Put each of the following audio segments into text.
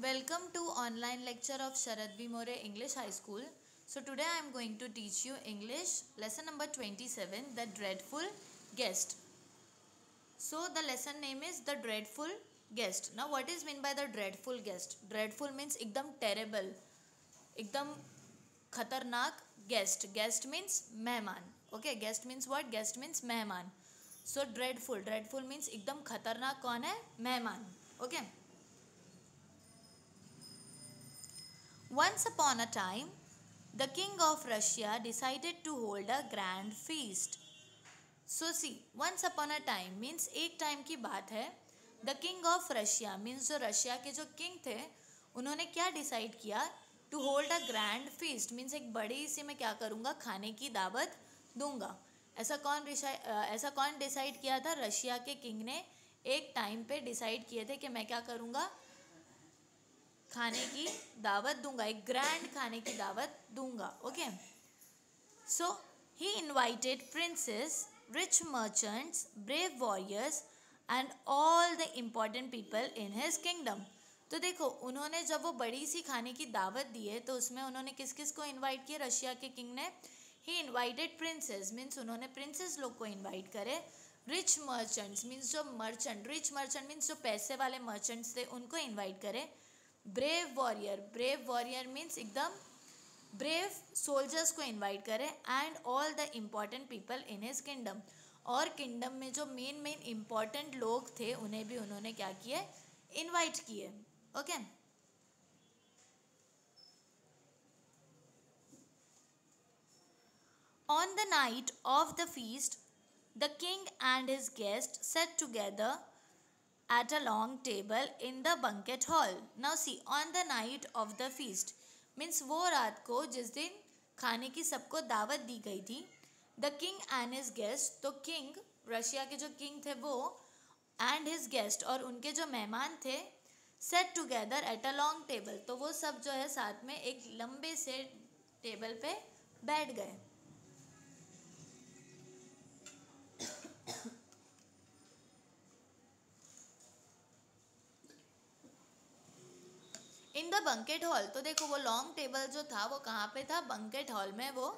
Welcome to online lecture of Sharad V. More English High School. So today I am going to teach you English lesson number 27, The Dreadful Guest. So the lesson name is The Dreadful Guest. Now what is meant by the dreadful guest? Dreadful means एकदम terrible, एकदम खतरनाक guest. Guest means मेहमान. Okay, guest means what? Guest means मेहमान. So dreadful means एकदम खतरनाक कौन है? मेहमान. Okay. Once upon a time, the king of Russia decided to hold a grand feast. So see, once upon a time means एक time की बात है. The king of Russia means जो रशिया के जो किंग थे उन्होंने क्या डिसाइड किया? To hold a grand feast means एक बड़ी सी मैं क्या करूँगा? खाने की दावत दूंगा. ऐसा कौन डिसाइड किया था? रशिया के किंग ने एक टाइम पे डिसाइड किए थे कि मैं क्या करूँगा? खाने की दावत दूंगा, एक ग्रैंड खाने की दावत दूंगा. Okay, so he invited princess, rich merchants, brave warriors and all the important people in his kingdom. तो देखो, उन्होंने जब वो बड़ी सी खाने की दावत दी है तो उसमें उन्होंने किस किस को इन्वाइट किया? रशिया के किंग ने. ही इन्वाइटेड प्रिंसेस मीन्स उन्होंने प्रिंसेस लोग को इन्वाइट करे. रिच मर्चेंट्स मीन्स जो मर्चेंट, रिच मर्चेंट मीन्स जो पैसे वाले मर्चेंट्स थे उनको इन्वाइट करे. ब्रेव वॉरियर मीन्स एकदम ब्रेव सोल्जर्स को इन्वाइट करें. And all the important people in his kingdom, और किंगडम में जो मेन इम्पॉर्टेंट लोग थे उन्हें भी उन्होंने क्या किए? इन्वाइट किए. Okay, on the night of the feast the king and his guest set together at a long table in the banquet hall. Now see, on the night of the feast means वो रात को जिस दिन खाने की सबको दावत दी गई थी. The king and his guest, तो किंग, रशिया के जो किंग थे वो, and his guest और उनके जो मेहमान थे, set together at a long table, तो वो सब जो है साथ में एक लंबे से टेबल पे बैठ गए. इन द बंकेट हॉल, तो देखो वो लॉन्ग टेबल जो था वो कहाँ पे था? बंकेट हॉल में. वो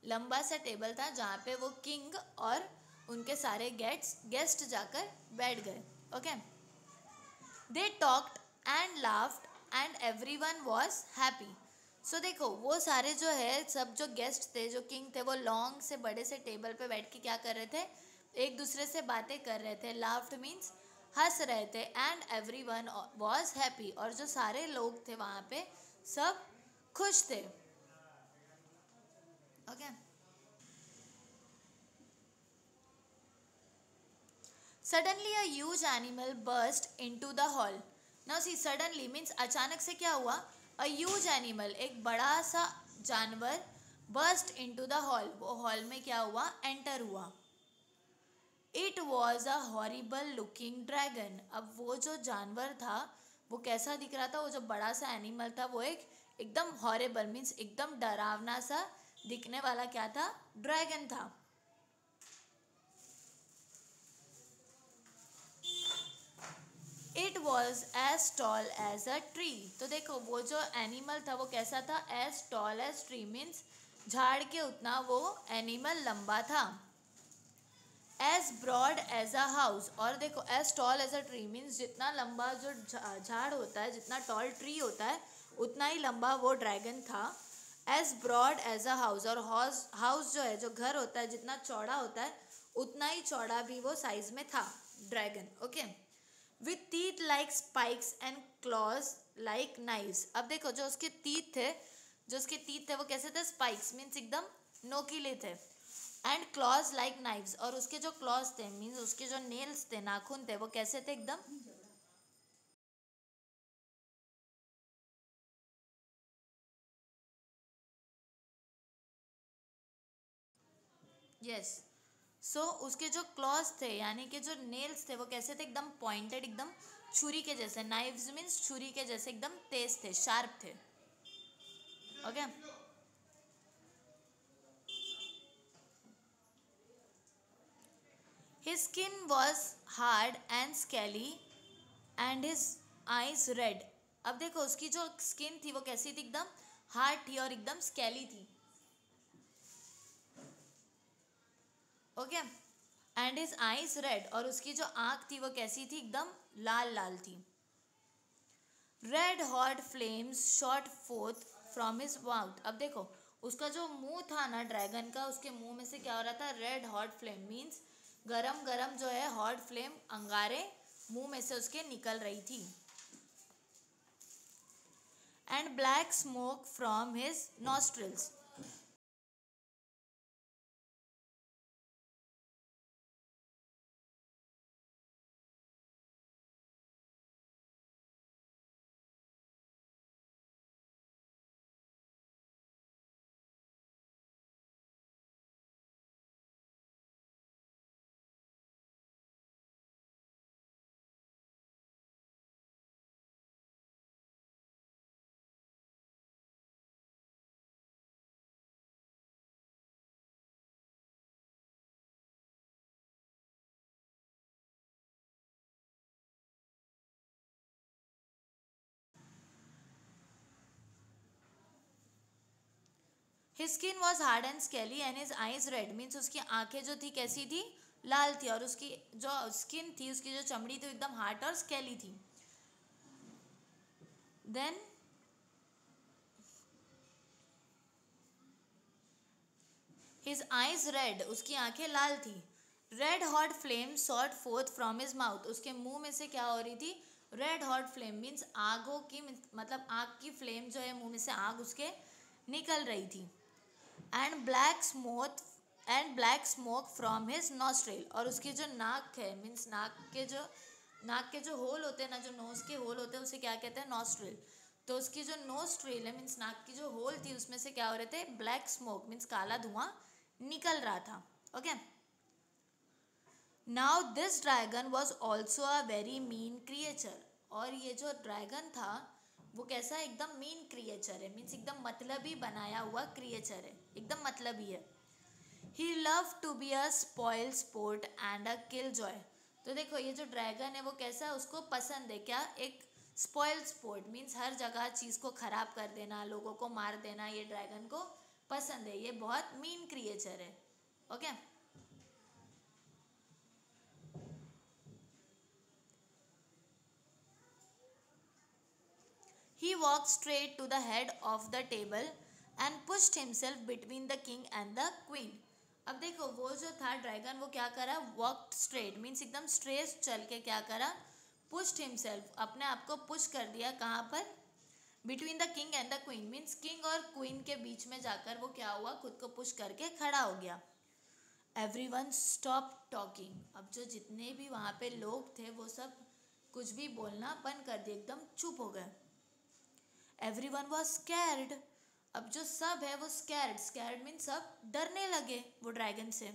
लंबा सा टेबल था जहाँ पे वो किंग और उनके सारे गेस्ट जाकर बैठ गए. Okay, they talked and laughed and everyone was happy. So देखो, वो सारे जो है सब जो गेस्ट थे, जो किंग थे, वो लॉन्ग से बड़े से टेबल पे बैठ के क्या कर रहे थे? एक दूसरे से बातें कर रहे थे. लाफ्ड मीन्स हंस रहे थे. एंड एवरीवन वाज हैप्पी, और जो सारे लोग थे वहाँ पे सब खुश थे. Okay, suddenly a huge animal burst into the hall. Now see, suddenly means अचानक से क्या हुआ? अ ह्यूज एनिमल, एक बड़ा सा जानवर, बर्स्ट इनटू द हॉल, वो हॉल में क्या हुआ? एंटर हुआ. It was a horrible looking dragon. अब वो जो जानवर था वो कैसा दिख रहा था? वो जो बड़ा सा एनिमल था वो एकदम हॉरिबल मीन्स एकदम डरावना सा दिखने वाला क्या था? ड्रैगन था. It was as tall as a tree. तो देखो, वो जो एनिमल था वो कैसा था? As tall as tree means झाड़ के उतना वो एनिमल लंबा था. As broad as a house, और देखो as tall as a tree means जितना लंबा जो झाड़ होता है, जितना टॉल ट्री होता है उतना ही लंबा वो ड्रैगन था. As broad as a house, और हाउस जो है, जो घर होता है, जितना चौड़ा होता है उतना ही चौड़ा भी वो साइज में था dragon. Okay, with teeth like spikes and clause like knives. अब देखो, जो उसके टीथ थे वो कैसे थे? स्पाइक्स मीन्स एकदम नोकीले थे. एंड क्लॉज लाइक नाइव्स, और उसके जो क्लॉज थे मीन्स उसके जो नेल्स थे, नाखून थे, वो कैसे थे? एकदम यस. सो उसके जो क्लॉज थे यानी कि जो नेल्स थे वो कैसे थे? एकदम पॉइंटेड, एकदम छुरी के जैसे. नाइव्स मीन्स छुरी के जैसे, एकदम तेज थे, शार्प थे. Okay, his skin was hard and scaly and his eyes red. अब देखो उसकी जो स्किन थी वो कैसी थी, एकदम हार्ड थी और एकदम स्केली थी। Okay, and his eyes red, और उसकी जो आंख थी वो कैसी थी, एकदम लाल लाल थी। Red hot flames shot fourth from his mouth. अब देखो उसका जो मुंह था ना ड्रैगन का, उसके मुंह में से क्या हो रहा था, रेड हॉट फ्लेम मीन्स गरम गरम जो है हॉट फ्लेम, अंगारे मुंह में से उसके निकल रही थी। And black smoke from his nostrils. His skin was hard and scaly and his eyes red means उसकी आंखें जो थी कैसी थी, लाल थी, और उसकी जो स्किन थी, उसकी जो चमड़ी थी एकदम हार्ड और स्केली थी। देन हिज आईज रेड, उसकी आंखें लाल थी। Red hot flame shot fourth from his mouth, उसके मुंह में से क्या हो रही थी, रेड हॉट फ्लेम मीन्स आगों की, मतलब आग की फ्लेम जो है, मुंह में से आग उसके निकल रही थी। And black smoke from his nostril, और उसकी जो नाक है मीन्स नाक के जो होल होते हैं ना, जो नोज के होल होते हैं, उसे क्या कहते हैं, नॉस्ट्रिल। तो उसकी जो नोस्ट्रिल है मीन्स नाक की जो होल थी, उसमें से क्या हो रहे थे, ब्लैक स्मोक मीन्स काला धुआं निकल रहा था। Okay, now this dragon was also a very mean creature, और ये जो ड्रैगन था वो कैसा है, एकदम मीन क्रिएचर है, मीन्स एकदम मतलबी बनाया हुआ क्रिएचर है, एकदम मतलबी है। He love to be a spoil sport and a kill joy. तो देखो ये जो ड्रैगन है वो कैसा है, उसको पसंद है क्या, एक स्पॉइल स्पोर्ट मीन्स हर जगह चीज़ को खराब कर देना, लोगों को मार देना, ये ड्रैगन को पसंद है, ये बहुत मीन क्रिएचर है। Okay, he walked straight to the head of the table and pushed himself between the king and the queen. अब देखो वो जो था ड्रैगन, वो क्या करा, वॉकड स्ट्रेट मीन्स एकदम स्ट्रेट चल के क्या करा, पुश्ड हिमसेल्फ, अपने आप को पुश कर दिया, कहाँ पर, between the king and the queen means king और क्वीन के बीच में जाकर वो क्या हुआ, खुद को पुश करके खड़ा हो गया। एवरीवन स्टॉप टॉकिंग, अब जो जितने भी वहाँ पे लोग थे वो सब कुछ भी बोलना बंद कर दिए, एकदम चुप हो गए। एवरीवन वॉज स्कैर्ड, अब जो सब है वो स्कैर्ड, स्कैर्ड मीन सब डरने लगे वो ड्रैगन से।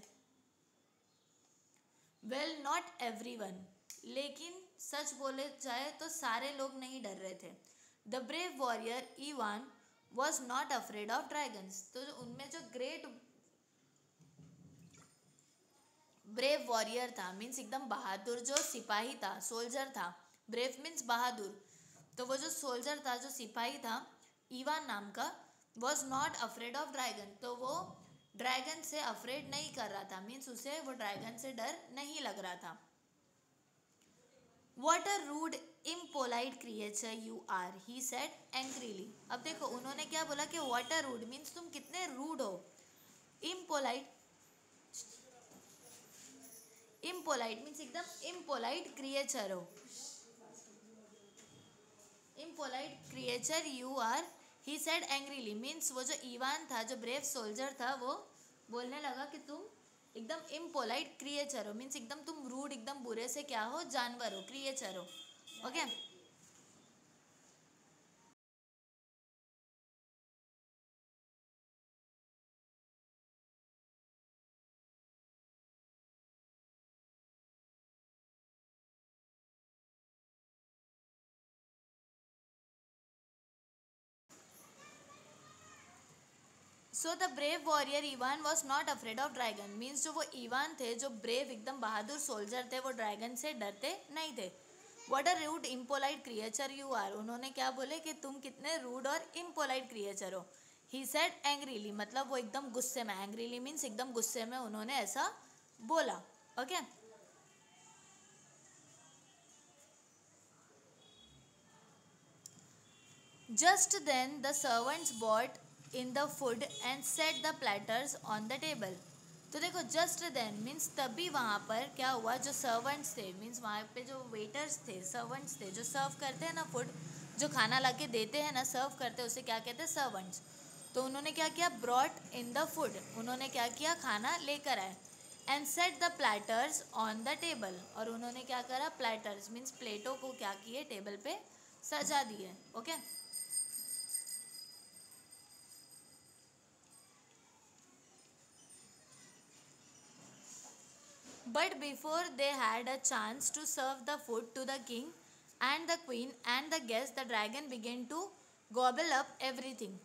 वेल नॉट एवरीवन, लेकिन सच बोले जाए तो सारे लोग नहीं डर रहे थे। The brave warrior Ivan was not afraid of dragons, तो उनमें जो ग्रेट ब्रेव वॉरियर था मीन्स एकदम बहादुर जो सिपाही था, सोल्जर था, ब्रेव मीन्स बहादुर, तो वो जो सोल्जर था, जो सिपाही था, ईवान नाम का, was not afraid of dragon, तो वो ड्रैगन से अफ्रेड नहीं कर रहा था, मीन्स उसे वो ड्रैगन से डर नहीं लग रहा था। What a rude impolite creature you are, he said angrily. अब देखो उन्होंने क्या बोला कि वॉट अ रूड मीन्स तुम कितने रूड हो, इम्पोलाइट, इम्पोलाइट मीन्स एकदम इम्पोलाइट क्रिएचर हो, impolite creature you are, he said angrily means वो जो ईवान था, जो ब्रेव सोल्जर था, वो बोलने लगा कि तुम एकदम इम्पोलाइट क्रिएचर हो, मीन्स एकदम तुम रूड, एकदम बुरे से क्या हो, जानवर हो, क्रिएचर हो। Okay, so the brave warrior Ivan was not afraid of dragon means जो वो इवान थे, जो ब्रेव एकदम बहादुर सोल्जर थे, वो ड्रैगन से डरते नहीं थे। What a rude impolite creature you are, उन्होंने क्या बोले कि तुम कितने रूड और इम्पोलाइट क्रिएचर हो। ही सेड एंग्रीली, मतलब वो एकदम गुस्से में, एंग्रीली मीन्स एकदम गुस्से में उन्होंने ऐसा बोला। Okay just then the servants bought in the food and set the platters on the table. तो देखो जस्ट देन मीन्स तभी वहाँ पर क्या हुआ, जो सर्वेंट्स थे मीन्स वहाँ पे जो वेटर्स थे, सर्वेंट्स थे, जो सर्व करते हैं ना फूड, जो खाना ला के देते हैं ना, सर्व करते हैं, उसे क्या कहते हैं, सर्वेंट्स। तो उन्होंने क्या किया, ब्रॉट इन द फूड, उन्होंने क्या किया, खाना लेकर आए। And set the platters on the table, और उन्होंने क्या करा, प्लेटर्स मीन्स प्लेटों को क्या किए, टेबल पे सजा दिए। Okay But before they had a chance to serve the food to the king and the queen and the guests, the dragon began to gobble up everything.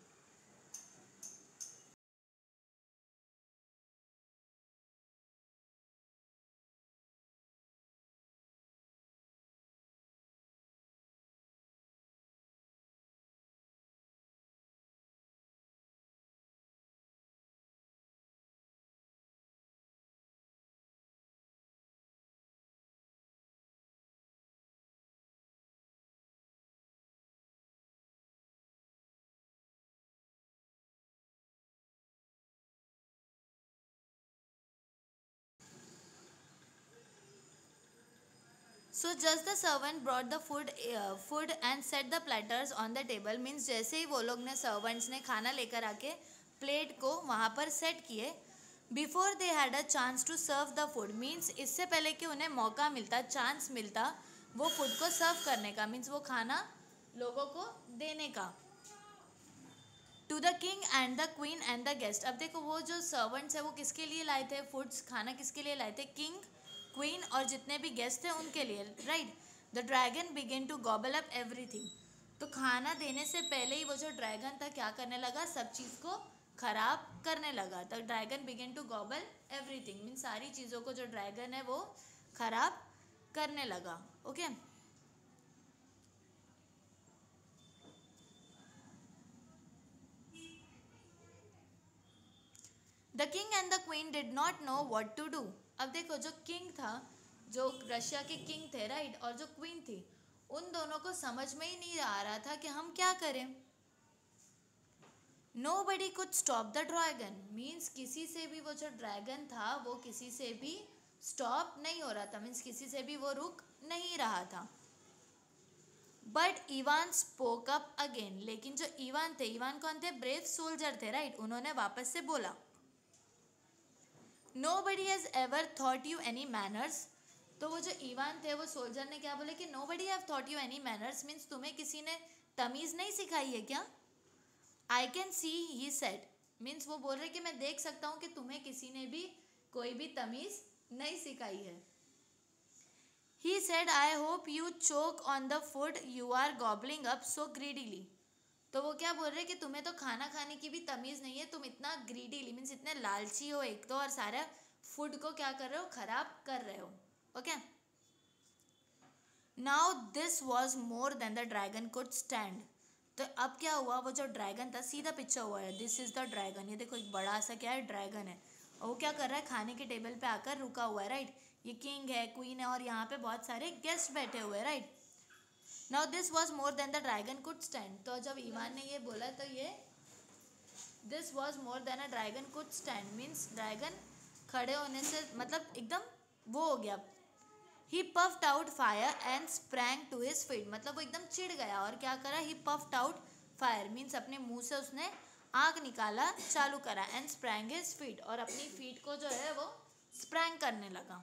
So just the servant brought the food and set the platters on the table, means जैसे ही वो लोग ने, servants ने खाना लेकर आके plate को वहाँ पर सेट किए, before they had a chance to serve the food, means इससे पहले कि उन्हें मौका मिलता, चांस मिलता वो फूड को सर्व करने का, मीन्स वो खाना लोगों को देने का, to the king and the queen and the guest. अब देखो वो जो सर्वेंट्स है वो किसके लिए लाए थे फूड्स, खाना किसके लिए लाए थे, किंग, क्वीन और जितने भी गेस्ट थे उनके लिए, right. The dragon began to gobble up everything, तो खाना देने से पहले ही वो जो ड्रैगन था क्या करने लगा, सब चीज़ को खराब करने लगा। The dragon began to gobble everything mean सारी चीज़ों को जो ड्रैगन है वो खराब करने लगा। Okay the king and the queen did not know what to do. अब देखो जो किंग था, जो रशिया के किंग थे, राइट, और जो क्वीन थी, उन दोनों को समझ में ही नहीं आ रहा था कि हम क्या करें। Nobody could stop the dragon, means किसी से भी वो जो ड्रैगन था वो किसी से भी स्टॉप नहीं हो रहा था, मीन्स किसी से भी वो रुक नहीं रहा था। But Ivan spoke up again, लेकिन जो इवान थे, इवान कौन थे, ब्रेव सोल्जर थे, राइट, उन्होंने वापस से बोला, nobody has ever thought you any manners. तो वो जो इवान थे वो सोल्जर ने क्या बोले कि nobody have thought you any manners, means तुम्हें किसी ने तमीज़ नहीं सिखाई है क्या। I can see he said, means वो बोल रहे कि मैं देख सकता हूँ कि तुम्हें किसी ने भी कोई भी तमीज़ नहीं सिखाई है। He said I hope you choke on the food you are gobbling up so greedily. तो वो क्या बोल रहे कि तुम्हें तो खाना खाने की भी तमीज़ नहीं है, तुम इतना ग्रीडीली मीन्स इतने लालची हो एक तो, और सारा फूड को क्या कर रहे हो, खराब कर रहे हो। Okay now this was more than the dragon could stand. तो अब क्या हुआ, वो जो ड्रैगन था, सीधा पिक्चर हुआ है, दिस इज द ड्रैगन, ये देखो एक बड़ा सा क्या है, ड्रैगन है, और वो क्या कर रहा है, खाने के टेबल पे आकर रुका हुआ है, राइट। ये किंग है, क्वीन है, और यहाँ पे बहुत सारे गेस्ट बैठे हुए हैं, right. Now this was more than the dragon could stand, तो जब ईवान ने ये बोला तो ये this was more than a dragon could stand means dragon खड़े होने से मतलब एकदम वो हो गया। He puffed out fire and sprang to his feet, मतलब वो एकदम चिढ़ गया और क्या करा, he puffed out fire means अपने मुंह से उसने आग निकाला चालू करा, एंड स्प्रैंग हिज फीट, और अपनी फीट को जो है वो स्प्रैंग करने लगा।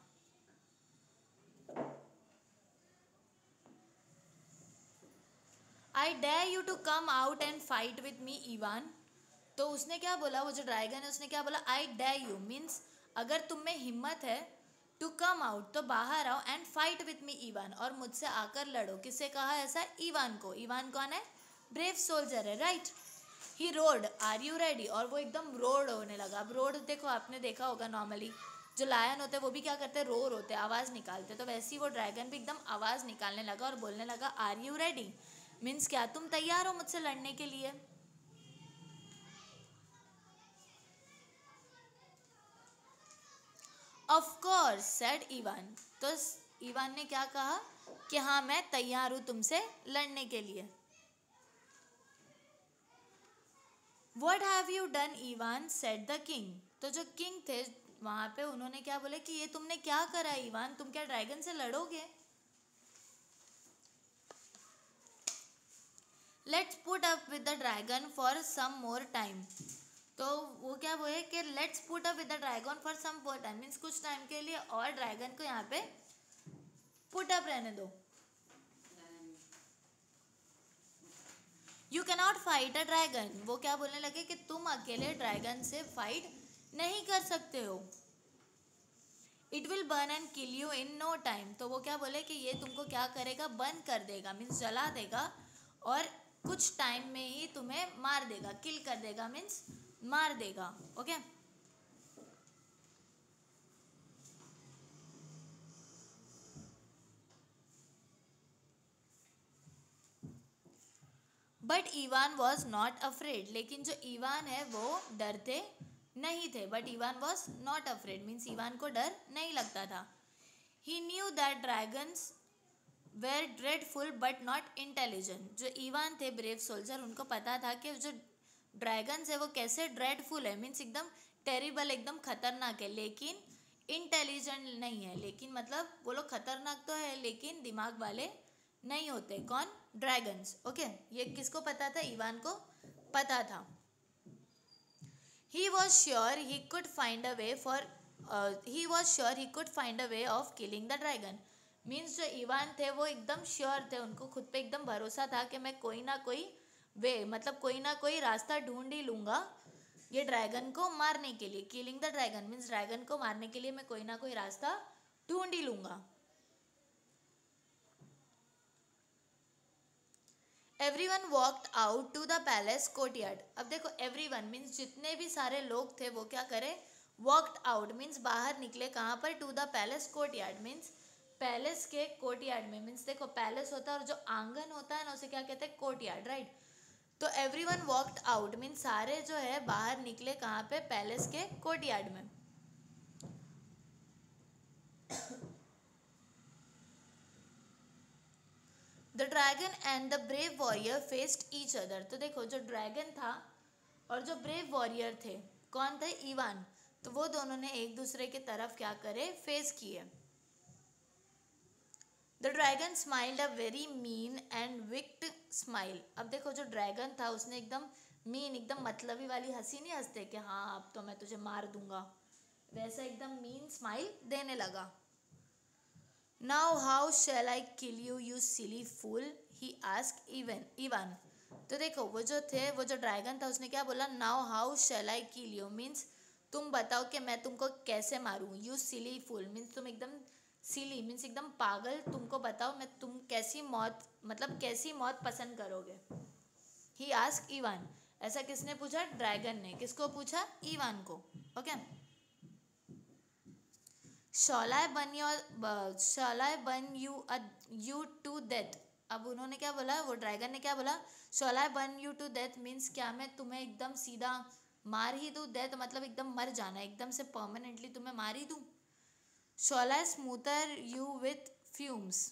I dare you to come out and fight with me Ivan. तो उसने क्या बोला, वो जो ड्रैगन है उसने क्या बोला, आई डेयर यू मीन्स अगर तुम में हिम्मत है, टू कम आउट तो बाहर आओ, and fight with me Ivan और मुझसे आकर लड़ो। किससे कहा ऐसा, इवान को। इवान कौन है, ब्रेव सोल्जर है, right. He roared are you ready, और वो एकदम रोड होने लगा। अब रोड देखो आपने देखा होगा नॉर्मली जो लायन होते हैं वो भी क्या करते हैं, रोर होते हैं, आवाज़ निकालते हैं। तो वैसे ही वो ड्रैगन भी एकदम आवाज़ निकालने लगा और बोलने लगा, आर यू रेडी, मीन्स क्या तुम तैयार हो मुझसे लड़ने के लिए। ऑफ कोर्स सेड इवान, तो इवान ने क्या कहा कि हाँ मैं तैयार हूँ तुमसे लड़ने के लिए। What have you done, Ivan, said the king। तो जो किंग थे वहां पे उन्होंने क्या बोले कि ये तुमने क्या करा इवान, तुम क्या ड्रैगन से लड़ोगे। Let's put up with the dragon for some more time. तो वो क्या बोले कि let's put up with the dragon for some more time, means कुछ टाइम के लिए और ड्रैगन को यहाँ पे पुट अप रहने दो। You cannot fight a dragon, वो क्या बोलने लगे कि तुम अकेले ड्रैगन से फाइट नहीं कर सकते हो। It will burn and kill you in no time, तो वो क्या बोले कि ये तुमको क्या करेगा, बर्न कर देगा, मीन्स जला देगा, और कुछ टाइम में ही तुम्हें मार देगा, किल कर देगा मीन्स मार देगा। Okay but Ivan was not afraid, लेकिन जो इवान है वो डरते नहीं थे। But Ivan was not afraid means Ivan को डर नहीं लगता था। He knew that dragons were dreadful but not intelligent, जो इवान थे ब्रेव सोल्जर उनको पता था कि जो ड्रैगन्स है वो कैसे ड्रेडफुल है, मीन्स एकदम टेरिबल, एकदम खतरनाक है, लेकिन इंटेलिजेंट नहीं है। लेकिन मतलब वो लोग खतरनाक तो है लेकिन दिमाग वाले नहीं होते। कौन, ड्रैगन्स। ओके ये किसको पता था, इवान को पता था। He was sure he could find a way for he was sure he could find a way of killing the dragon, means जो इवान थे वो एकदम श्योर थे, उनको खुद पे एकदम भरोसा था कि मैं कोई ना कोई वे, मतलब कोई ना कोई रास्ता ढूंढ ही लूंगा ये ड्रैगन को मारने के लिए। Killing the dragon means dragon को मारने के लिए मैं कोई ना कोई रास्ता ढूंढ ही लूंगा। Everyone walked out to the palace courtyard, अब देखो एवरीवन मीन्स जितने भी सारे लोग थे वो क्या करे, वॉकड आउट मीन्स बाहर निकले, कहाँ पर, to the palace courtyard means palace के कोर्टयार्ड में। मीन्स देखो पैलेस होता है और जो आंगन होता है ना उसे क्या कहते हैं, कोर्टयार्ड, राइट। तो एवरीवन वॉकड आउट मीन्स सारे जो है बाहर निकले, कहाँ पे, पैलेस के कोर्टयार्ड में। The dragon and the brave warrior faced each other, तो देखो जो ड्रैगन था और जो ब्रेव वॉरियर थे, कौन थे, इवान, तो वो दोनों ने एक दूसरे के तरफ क्या करे, फेस किए। The dragon smiled a very mean and wicked smile, अब देखो जो ड्रैगन था उसने एकदम मीन, एकदम मतलबी वाली हंसी नहीं हंसते कि हाँ अब तो मैं तुझे मार दूंगा, वैसा एकदम मीन स्माइल देने लगा। Now how shall I kill you you silly fool, he asked Ivan, तो देखो वो जो थे, वो जो ड्रैगन था उसने क्या बोला, now how shall I kill you means तुम बताओ कि मैं तुमको कैसे मारूं, यू सिली फूल मीन्स तुम एकदम, सिली मीन्स एकदम पागल, तुमको बताओ मैं तुम कैसी मौत, मतलब कैसी मौत पसंद करोगे। ही आस्क इवान, ऐसा किसने पूछा, ड्रैगन ने, किसको पूछा, इवान को। Okay shall I burn you to death, अब उन्होंने क्या बोला, वो ड्रैगन ने क्या बोला, shall I burn you to death means क्या मैं तुम्हें एकदम सीधा मार ही दूँ, डेथ मतलब एकदम मर जाना, एकदम से परमानेंटली तुम्हें मार ही दूँ। Shawl I smoother you with fumes,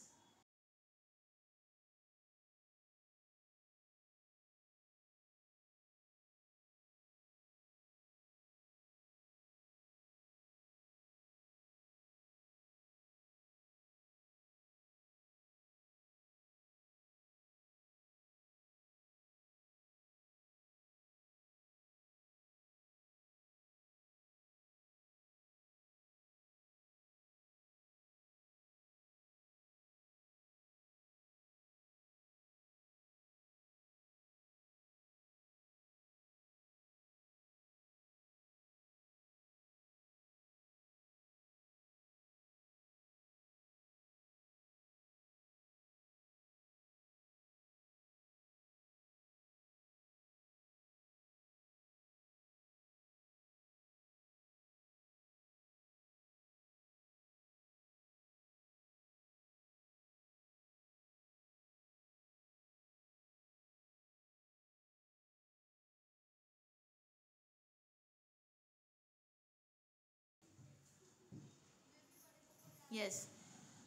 yes.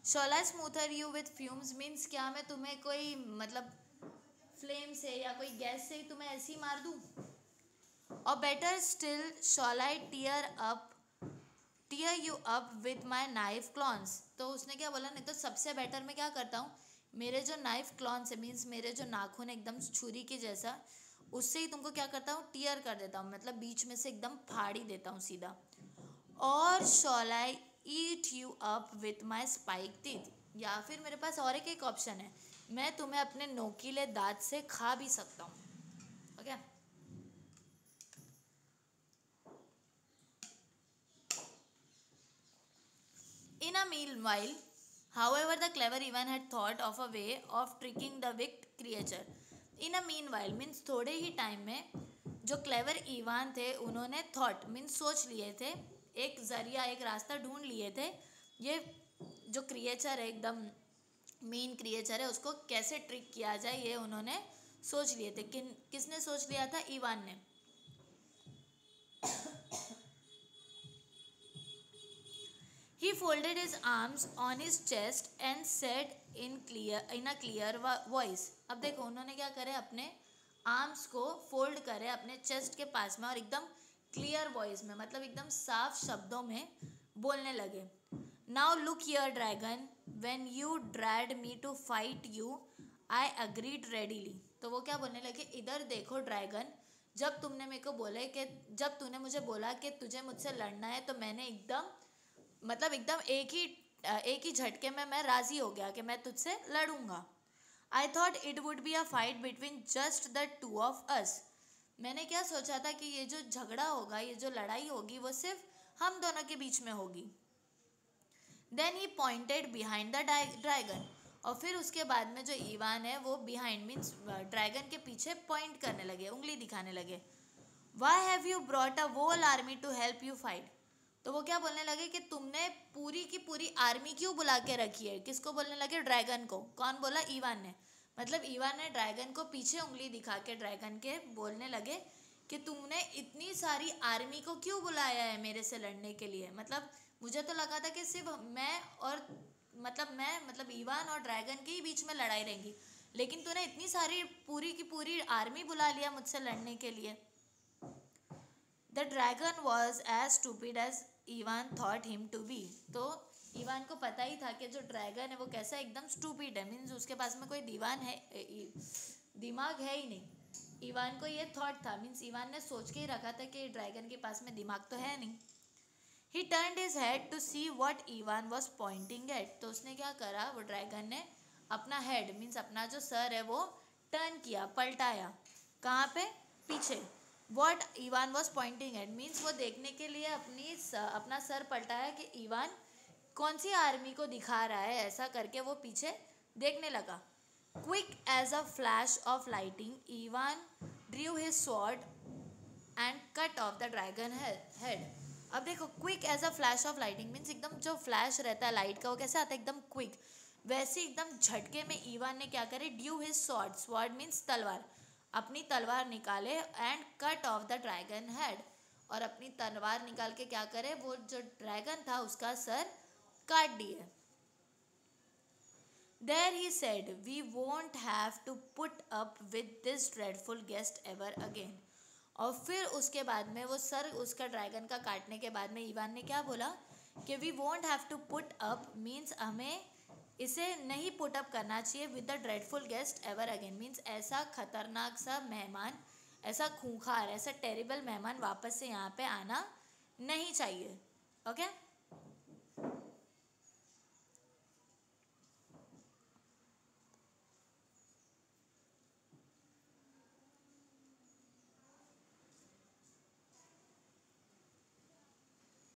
Shawl I smoother you with fumes means क्या मैं तुम्हें कोई मतलब फ्लेम से या कोई गैस से ही तुम्हें ऐसे ही मार दूँ. और better still shall I tear you up with my knife claws. तो उसने क्या बोला, नहीं तो सबसे बेटर मैं क्या करता हूँ, मेरे जो नाइफ क्लॉन्स है मीन्स मेरे जो नाखून एकदम छुरी के जैसा, उससे ही तुमको क्या करता हूँ, टीयर कर देता हूँ, मतलब बीच में से एकदम फाड़ ही देता हूँ सीधा. और shawl I eat you up with my spike teeth. या फिर मेरे पास और एक ऑप्शन है, मैं तुम्हें अपने नोकीले दांत से खा भी सकता हूँ. Okay. In a meanwhile, however, the clever Ivan had thought of a way of tricking the wicked creature. In a meanwhile means थोड़े ही टाइम में जो क्लेवर इवान थे उन्होंने थॉट मीन्स सोच लिए थे, एक जरिया एक रास्ता ढूंढ लिए थे, ये जो क्रिएचर है एकदम मेन क्रिएचर है उसको कैसे ट्रिक किया जाए ये उन्होंने सोच लिए थे. किसने सोच लिया था, इवान ने. He folded his arms on his chest and said in a clear voice. अब देखो उन्होंने क्या करे, अपने आर्म्स को फोल्ड करे अपने चेस्ट के पास में और एकदम क्लियर वॉइस में, मतलब एकदम साफ शब्दों में बोलने लगे. Now look here dragon, when you dared me to fight you I agreed readily. तो वो क्या बोलने लगे, इधर देखो ड्रैगन, जब तुमने मेरे को बोले कि जब तूने मुझे बोला कि तुझे मुझसे लड़ना है तो मैंने एकदम मतलब एकदम एक ही झटके में मैं राजी हो गया कि मैं तुझसे लड़ूंगा. I thought it would be a fight between just the two of us. मैंने क्या सोचा था कि ये जो झगड़ा होगा, ये जो लड़ाई होगी वो सिर्फ हम दोनों के बीच में होगी. Then he pointed behind the dragon. और फिर उसके बाद में जो इवान है वो बिहाइंड मीन्स ड्रैगन के पीछे पॉइंट करने लगे, उंगली दिखाने लगे. Why have you brought a whole army to help you fight. तो वो क्या बोलने लगे कि तुमने पूरी की पूरी आर्मी क्यों बुला के रखी है. किसको बोलने लगे, ड्रैगन को. कौन बोला, इवान ने. मतलब इवान ने ड्रैगन को पीछे उंगली दिखा के ड्रैगन के बोलने लगे कि तुमने इतनी सारी आर्मी को क्यों बुलाया है मेरे से लड़ने के लिए. मतलब मुझे तो लगा था कि सिर्फ मैं मतलब इवान और ड्रैगन के ही बीच में लड़ाई रहेगी, लेकिन तूने इतनी सारी पूरी की पूरी आर्मी बुला लिया मुझसे लड़ने के लिए. The dragon was as stupid as Ivan thought him to be. तो इवान को पता ही था कि जो ड्रैगन है वो कैसा एकदम स्टूपिड है, मीन्स उसके पास में कोई दिमाग है ही नहीं. इवान को ये थॉट था, मीन्स इवान ने सोच के ही रखा था कि ड्रैगन के पास में दिमाग तो है नहीं. He turned his head to see what Ivan was pointing at. तो उसने क्या करा, वो ड्रैगन ने अपना हेड मीन्स अपना जो सर है वो टर्न किया, पलटाया. कहाँ पे, पीछे. What Ivan was Poynting eight means वो देखने के लिए अपना सर पलटाया कि इवान कौन सी आर्मी को दिखा रहा है. ऐसा करके वो पीछे देखने लगा. Quick as a flash of lighting Ivan drew his sword and cut off the dragon head. अब देखो, quick as a flash of lighting means एकदम जो फ्लैश रहता है लाइट का वो कैसे आता है, एकदम क्विक. वैसे एकदम झटके में इवान ने क्या करे, due his sword. Sword means तलवार. अपनी तलवार निकाले and cut off the dragon head. और अपनी तलवार निकाल के क्या करे, वो जो ड्रैगन था उसका सर काट दिए. There he said we won't have to put up with this dreadful guest ever again. और फिर उसके बाद में वो सर उसका ड्रैगन का काटने के बाद में इवान ने क्या बोला कि we won't have to put up means हमें इसे नहीं पुट अप करना चाहिए with the dreadful guest ever again. Means ऐसा खतरनाक सा मेहमान, ऐसा खूंखार, ऐसा टेरिबल मेहमान वापस से यहाँ पे आना नहीं चाहिए. ओके.